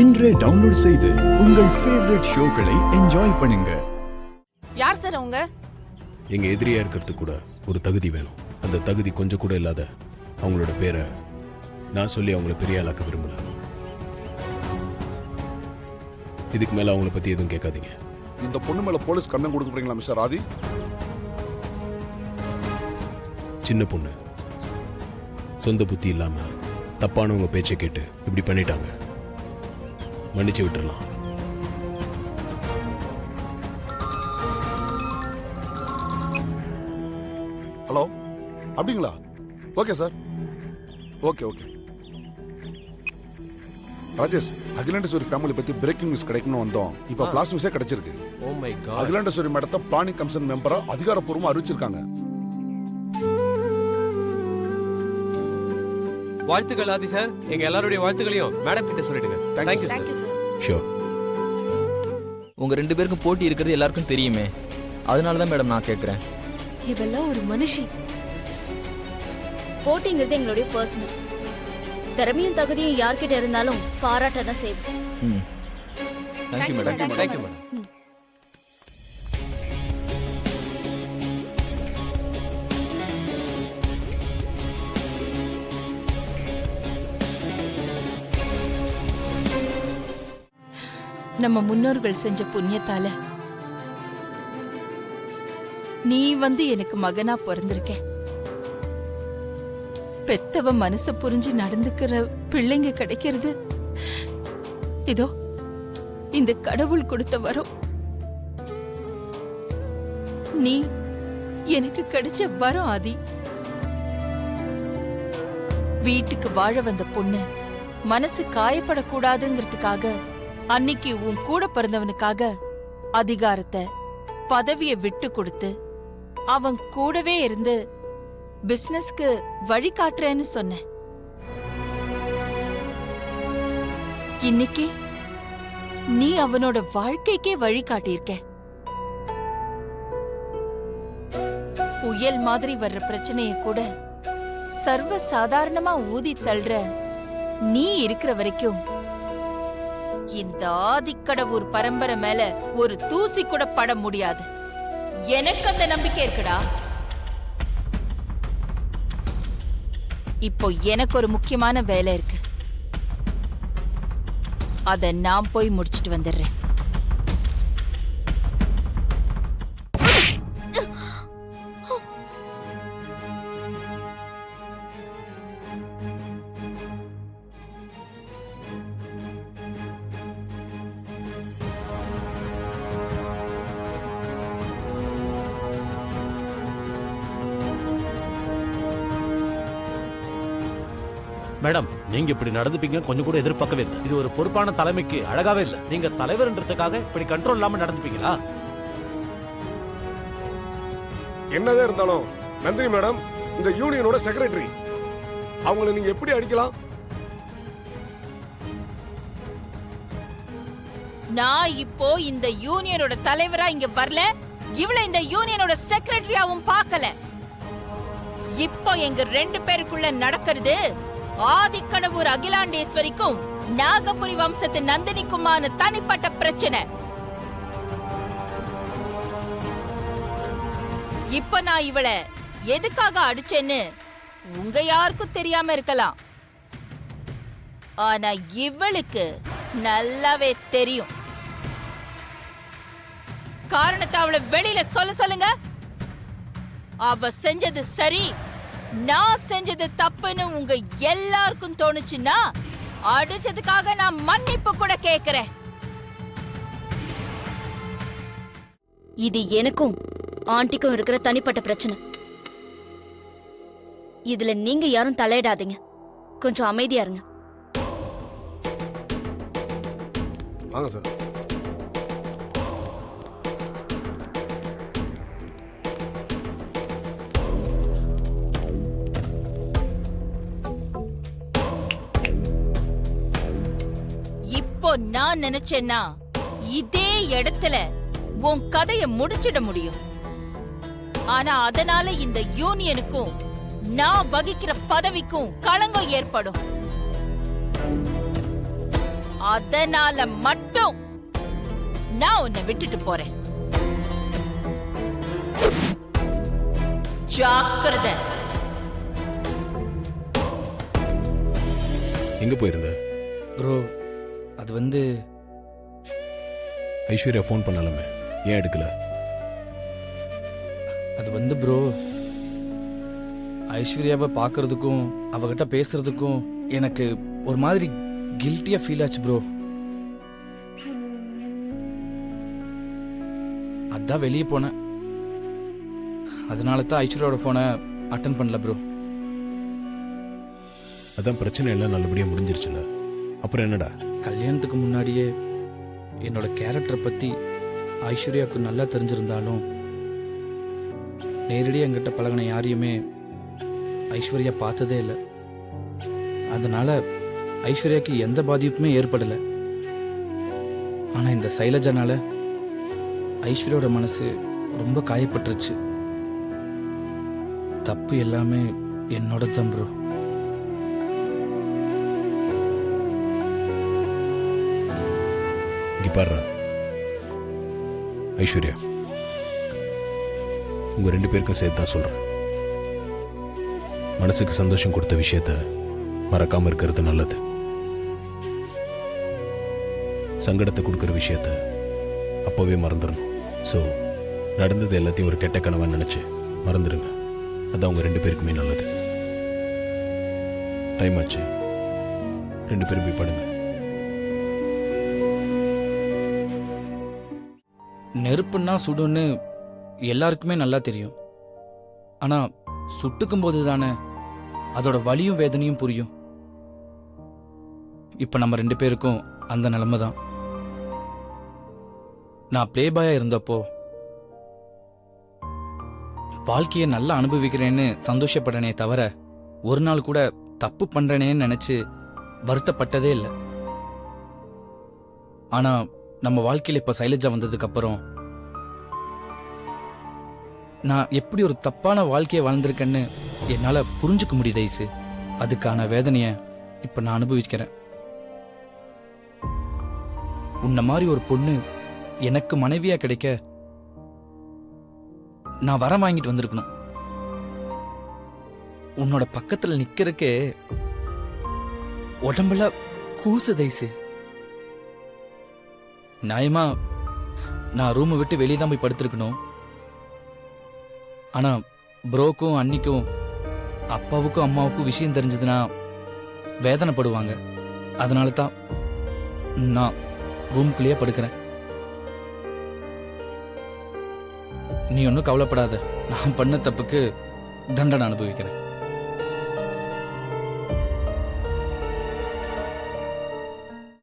இன்றே டவுன்லோட் செய்து உங்கள் ஃபேவரட் ஷோக்களை என்ஜாய் பண்ணுங்க. யார் சார் அவங்க? எங்க எதிரியா இருக்கிறதுக்கு கூட ஒரு தகுதி வேணும். அந்த தகுதி கொஞ்சம் கூட இல்லாத அவங்களோட பேரை நான் சொல்லி அவங்கள பெரிய ஆளாக்க விரும்பல. இதுக்கு மேல அவங்கள பத்தி எதுவும் கேட்காதீங்க. இந்த பொண்ணு மேல போலீஸ் கண்ணம் கொடுக்க போறீங்களா மிஸ்டர் ஆதி? சின்ன பொண்ணு, சொந்த புத்தி இல்லாம தப்பானவங்க பேச்சை கேட்டு இப்படி பண்ணிட்டாங்க. மன்னிச்சு விட்டுறலாம். ஹலோ, அப்படிங்களா? Okay sir, okay okay. Rajesh, Akilandeswari family பத்தி பிரேக்கிங் நியூஸ் கிடைக்கும்னு வந்தோம். இப்ப ஃபிளாஷ் நியூஸே கிடைச்சிருக்கு. Oh my God. அகிலாண்டேஸ்வரி மேடத்தை பிளானிங் கமிஷன் மெம்பரா அதிகாரப்பூர்வமா அறிவிச்சிருக்காங்க. வாழ்த்துக்கள் ஆதி சார். எங்க எல்லாருடைய வாழ்த்துக்களையும் மேடம் கிட்ட சொல்லிடுங்க. Thank you sir. ஷூர். உங்க ரெண்டு பேருக்கும் போட்டி இருக்கிறது எல்லாருக்கும் தெரியுமே, அதனால தான் மேடம் நான் கேட்குறேன். இவெல்லாம் ஒரு மனுஷி. போட்டிங்கிறது எங்களுடைய பர்சனல். திறமையும் தகுதியும் யார்கிட்ட இருந்தாலும் பாராட்ட தான் செய்வோம். ம், தேங்க்யூ மேடம். Thank you madam. நம்ம முன்னோர்கள் செஞ்ச புண்ணியத்தால நீ எனக்கு மகனா பிறந்திருக்க. பெத்தவ மனச புரிஞ்சு நடந்துக்கிற பிள்ளைங்க கிடைக்கிறது இதோ இந்த கடவுள் கொடுத்த வரம். நீ எனக்கு கிடைச்ச வரம் ஆதி. வீட்டுக்கு வாழ வந்த பொண்ணு மனசு காயப்படக்கூடாதுங்கிறதுக்காக அன்னைக்கு உன் கூட பிறந்தவனுக்காக அதிகாரத்தை பதவியை விட்டு கொடுத்து அவன் கூடவே இருந்து பிசினஸ்க்கு வழி காட்டுறேன்னு சொன்ன. இன்னைக்கு நீ அவனோட வாழ்க்கைக்கே வழி காட்டியிருக்க. புயல் மாதிரி வர்ற பிரச்சனைய கூட சர்வ சாதாரணமா ஊதி தள்ளுற நீ இருக்கிற வரைக்கும் இந்த ஆதிக்கடவுர் பரம்பரை மேல ஒரு தூசி கூட பட முடியாது. எனக்கு அந்த நம்பிக்கை இருக்குடா. இப்போ எனக்கு ஒரு முக்கியமான வேலை இருக்கு. அத நான் போய் முடிச்சிட்டு வந்துடுறேன். மேடம், நீங்க இப்படி நடந்துப்பீங்க கொஞ்சம் கூட எதிர்பார்க்கவே இல்லை. இது ஒரு பொறுப்பான தலைமைக்கு அழகாவே இல்லை. நீங்க தலைவர்ன்றதுக்காக இப்படி கண்ட்ரோல் இல்லாம நடந்துப்பீங்களா? என்னதான் இருந்தாலும் நந்தினி மேடம் இந்த யூனியனோட செக்ரட்டரி. அவங்களை நீங்க எப்படி அடிக்கலாம்? நான் இப்போ இந்த யூனியனோட தலைவரா இங்க வரல. இவள இந்த யூனியனோட செக்ரட்டரியாவும் பார்க்கல. இப்போ எங்க ரெண்டு பேருக்குள்ள நடக்கிறது ஆதிக்கடவுர் அகிலாண்டேஸ்வரிக்கும் நாகபுரி வம்சத்து நந்தினிக்குமான தனிப்பட்ட பிரச்சனை. இப்ப நான் இவள எதுக்காக அடிச்சேன்னு உங்க யாருக்கும் தெரியாம இருக்கலாம். ஆனா இவளுக்கு நல்லாவே தெரியும். காரணத்தை அவளை வெளியில சொல்லுங்க. அவ செஞ்சது சரி, நான் செஞ்சது தப்புன்னு உங்க எல்லாருக்கும் தோணுச்சுன்னா அடிச்சதுக்காக நான் மன்னிப்பு கூட கேக்குறேன். இது எனக்கும் ஆண்டிக்கும் இருக்கிற தனிப்பட்ட பிரச்சனை. இதுல நீங்க யாரும் தலையிடாதீங்க. கொஞ்சம் அமைதியா இருங்க. வாங்க சார். இப்போ நான் நினைச்சேன்னா இதே இடத்துல உன் கதைய முடிச்சிட முடியும். ஆனா அதனால இந்த யூனியனுக்கும் நான் வகிக்கிற பதவிக்கும் களங்கம் ஏற்படும். அதனால மட்டும் நான் உன்னை விட்டுட்டு போறேன். ஜாக்கிரதை. எங்க போயிருந்த? ப்ரோ அது வந்து ஐஸ்வர்யா ஃபோன் பண்ணலாமே, ஏன் எடுக்கல? அது வந்து ப்ரோ ஐஸ்வர்யாவை பார்க்கறதுக்கும் அவகிட்ட பேசுறதுக்கும் எனக்கு ஒரு மாதிரி கில்ட்டியா ஃபீல் ஆச்சு ப்ரோ. அதான் வெளியே போனேன். அதனால தான் ஐஸ்வர்யாவோட ஃபோனை அட்டன் பண்ணல ப்ரோ. அதான் பிரச்சனை எல்லாம் நல்லபடியா முடிஞ்சிருச்சுல, அப்புறம் என்னடா? கல்யாணத்துக்கு முன்னாடியே என்னோட கேரக்டரை பற்றி ஐஸ்வர்யாவுக்கு நல்லா தெரிஞ்சிருந்தாலும் நேரடியாக என்கிட்ட பழகின யாரையுமே ஐஸ்வர்யா பார்த்ததே இல்லை. அதனால ஐஸ்வர்யாவுக்கு எந்த பாதிப்புமே ஏற்படலை. ஆனால் இந்த சைலஜானால ஐஸ்வர்யாவோட மனசு ரொம்ப காயப்பட்டுருச்சு. தப்பு எல்லாமே என்னோட தான் ப்ரோ. இங்க பாருடா ஐஸ்வர்யா, உங்க 2 பேருக்கும் சேர்த்து தான் சொல்றேன். மனசுக்கு சந்தோஷம் கொடுத்த விஷயத்த மறக்காம இருக்கிறது நல்லது. சங்கடத்தை கொடுக்கிற விஷயத்த அப்பவே மறந்துடணும். ஸோ நடந்தது எல்லாத்தையும் ஒரு கெட்ட கனவா நினைச்சு மறந்துடுங்க. அது அவங்க 2 பேருக்குமே நல்லது. டைம் ஆச்சு, 2 பேரும் போய் படுங்க. நெருப்புன்னா சுடுன்னு எல்லாருக்குமே நல்லா தெரியும். ஆனா சுட்டுக்கும் போது தானே அதோட வலியும் வேதனையும் புரியும். இப்ப நம்ம 2 பேருக்கும் அந்த நிலைமை தான். நான் பிளே பாயா இருந்தப்போ வாழ்க்கையை நல்லா அனுபவிக்கிறேன்னு சந்தோஷப்படனே தவிர ஒரு நாள் கூட தப்பு பண்றேனேன்னு நினைச்சு வருத்தப்பட்டதே இல்லை. ஆனா நம்ம வாழ்க்கையில இப்ப சைலஜா வந்ததுக்கு அப்புறம் நான் எப்படி ஒரு தப்பான வாழ்க்கையை வாழ்ந்திருக்கேன்னு என்னால புரிஞ்சுக்க முடியுது ஐசு. அதுக்கான வேதனைய இப்ப நான் அனுபவிக்கிறேன். உன்ன மாதிரி ஒரு பொண்ணு எனக்கு மனைவியா கிடைக்க நான் வரம் வாங்கிட்டு வந்திருக்கணும். உன்னோட பக்கத்துல நிக்கிறக்கே உடம்புல கூசுது ஐசு. நியாயமா நான் ரூமை விட்டு வெளியே தான் போய் படுத்திருக்கணும். ஆனா ப்ரோக்கும் அன்னிக்கும் அப்பாவுக்கும் அம்மாவுக்கும் விஷயம் தெரிஞ்சதுன்னா வேதனைப்படுவாங்க. அதனால தான் நான் ரூம்குள்ளேயே படுக்கிறேன். நீ ஒன்றும் கவலைப்படாத, நான் பண்ண தப்புக்கு தண்டனை அனுபவிக்கிறேன்.